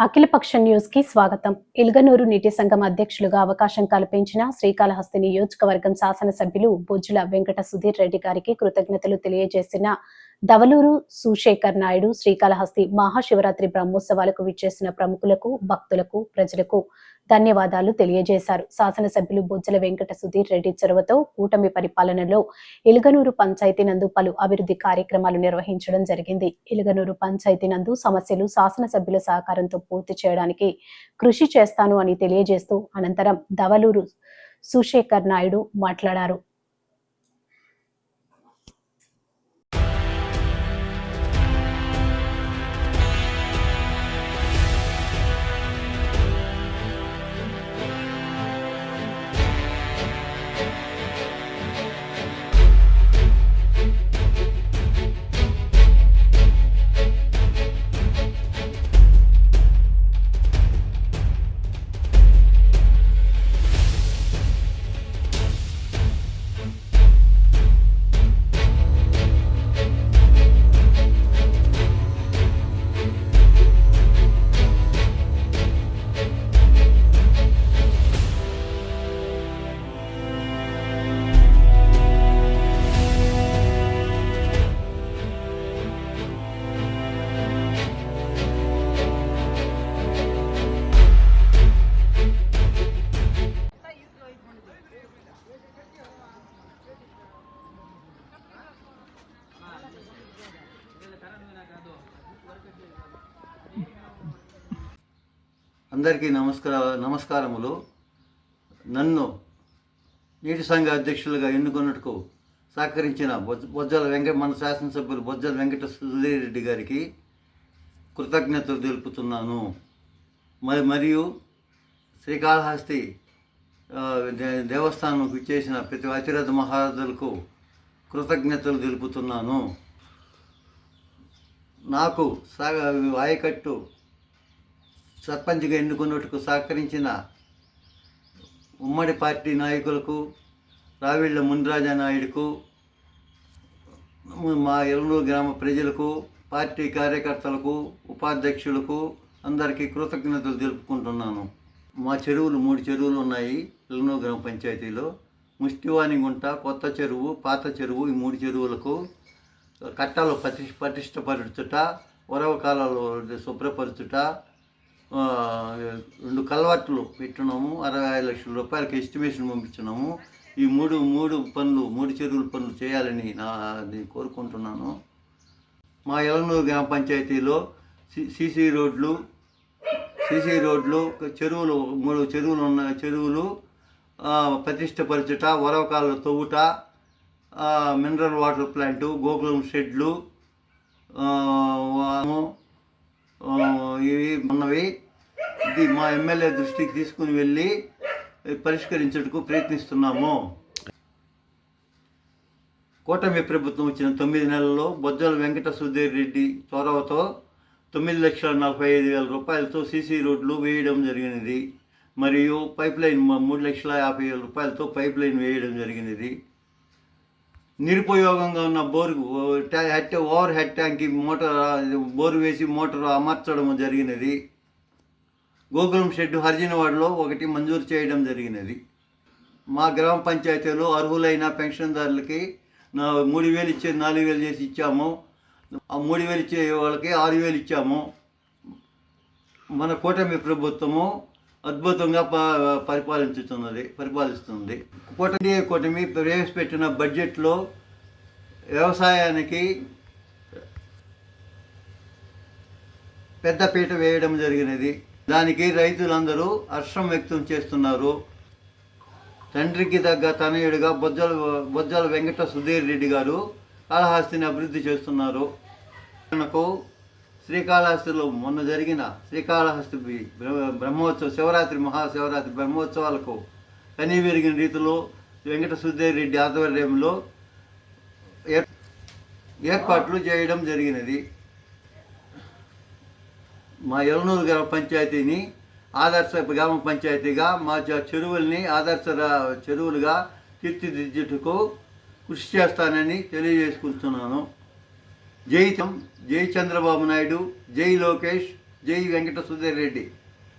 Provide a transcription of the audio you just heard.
అఖిలపక్ష న్యూస్ కి స్వాగతం. ఇల్గనూరు నీటి సంఘం అధ్యక్షులుగా అవకాశం కల్పించిన శ్రీకాళహస్తి నియోజకవర్గం శాసనసభ్యులు బొజ్జుల వెంకట సుధీర్ రెడ్డి గారికి కృతజ్ఞతలు తెలియజేసిన దవలూరు సుశేఖర్ నాయుడు, శ్రీకాళహస్తి మహాశివరాత్రి బ్రహ్మోత్సవాలకు విచ్చేసిన ప్రముఖులకు, భక్తులకు, ప్రజలకు ధన్యవాదాలు తెలియజేశారు. శాసనసభ్యులు బొజ్జుల వెంకట సుధీర్ రెడ్డి చొరవతో కూటమి పరిపాలనలో ఇల్గనూరు పంచాయతీ నందు పలు అభివృద్ధి కార్యక్రమాలు నిర్వహించడం జరిగింది. ఇల్గనూరు పంచాయతీ నందు సమస్యలు శాసనసభ్యుల సహకారంతో పూర్తి చేయడానికి కృషి చేస్తాను అని తెలియజేస్తూ అనంతరం దవలూరు సుశేఖర్ నాయుడు మాట్లాడారు. అందరికీ నమస్కారములు. నన్ను నీటి సంఘ అధ్యక్షులుగా ఎన్నుకున్నట్టుకు సహకరించిన మన శాసనసభ్యులు బొజ్జల వెంకట సుధీర్ రెడ్డి గారికి కృతజ్ఞతలు తెలుపుతున్నాను. మరియు శ్రీకాళహస్తి దేవస్థానంకు ఇచ్చేసిన ప్రతి అతిరథ మహారథులకు కృతజ్ఞతలు తెలుపుతున్నాను. నాకు ఆయకట్టు సర్పంచ్గా ఎన్నుకున్నట్టుకు సహకరించిన ఉమ్మడి పార్టీ నాయకులకు, రావిళ్ల మునిరాజా నాయుడుకు, మా ఎల్లూరు గ్రామ ప్రజలకు, పార్టీ కార్యకర్తలకు, ఉపాధ్యక్షులకు అందరికీ కృతజ్ఞతలు తెలుపుకుంటున్నాను. మా చెరువులు 3 చెరువులు ఉన్నాయి ఎల్లూరు గ్రామ పంచాయతీలో. ముష్టివాణిగుంట, కొత్త చెరువు, పాత చెరువు, ఈ 3 చెరువులకు కట్టలు పటిష్టపరచుట, వరవ కాలాలు శుభ్రపరచుట, 2 కల్వర్ట్లు పెట్టున్నాము. 65 లక్షల రూపాయలకి ఎస్టిమేషన్ పంపించున్నాము. ఈ మూడు చెరువుల పనులు చేయాలని నేను కోరుకుంటున్నాను. మా ఎల్లనూరు గ్రామ పంచాయతీలో సీసీ రోడ్లు, చెరువులు 3 చెరువులు ఉన్న చెరువులు ప్రతిష్టపరచుట, వరవకాలు తవ్వుట, మినరల్ వాటర్ ప్లాంటు, గోకులం షెడ్లు ఇవి ఉన్నవి. ఇది మా ఎమ్మెల్యే దృష్టికి తీసుకుని వెళ్ళి పరిష్కరించుటకు ప్రయత్నిస్తున్నాము. కూటమి ప్రభుత్వం వచ్చిన 9 నెలల్లో బొజ్జల వెంకట సుధీర్ రెడ్డి చొరవతో 9,45,000 రూపాయలతో సీసీ రోడ్లు వేయడం జరిగినది. మరియు పైప్ లైన్ 3,50,000 రూపాయలతో పైప్ లైన్ వేయడం జరిగినది. నిరుపయోగంగా ఉన్న ఓవర్ హెడ్ ట్యాంక్కి బోరు వేసి మోటార్ అమర్చడం జరిగినది. గోకులం షెడ్డు హర్జనవాడలో 1 మంజూరు చేయడం జరిగినది. మా గ్రామ పంచాయతీలో అర్హులైన పెన్షన్దారులకి 3,000 ఇచ్చేది 4,000 చేసి ఇచ్చాము. ఆ 3,000 ఇచ్చే వాళ్ళకి 6,000 ఇచ్చాము. మన కూటమి ప్రభుత్వము అద్భుతంగా పరిపాలిస్తుంది. కూటమి ప్రవేశపెట్టిన బడ్జెట్లో వ్యవసాయానికి పెద్దపీట వేయడం జరిగినది. దానికి రైతులందరూ హర్షం వ్యక్తం చేస్తున్నారు. తండ్రికి తగ్గ తనయుడిగా బొజ్జల వెంకట సుధీర్ రెడ్డి గారు కాళహస్తిని అభివృద్ధి చేస్తున్నారు. మనకు శ్రీకాళహస్తిలో మొన్న జరిగిన శ్రీకాళహస్తి మహాశివరాత్రి బ్రహ్మోత్సవాలకు కనీవిరిగిన రీతిలో వెంకట సుధీర్ రెడ్డి ఆధ్వర్యంలో ఏర్పాట్లు చేయడం జరిగినది. మా ఎల్లనూరు గ్రామ పంచాయతీని ఆదర్శ గ్రామ పంచాయతీగా, మా చెరువుల్ని ఆదర్శ చెరువులుగా తీర్చిదిద్దుటకు కృషి చేస్తానని తెలియజేసుకుంటున్నాను. జై చంద్రబాబు నాయుడు, జై లోకేష్, జై వెంకట సుధీర్ రెడ్డి.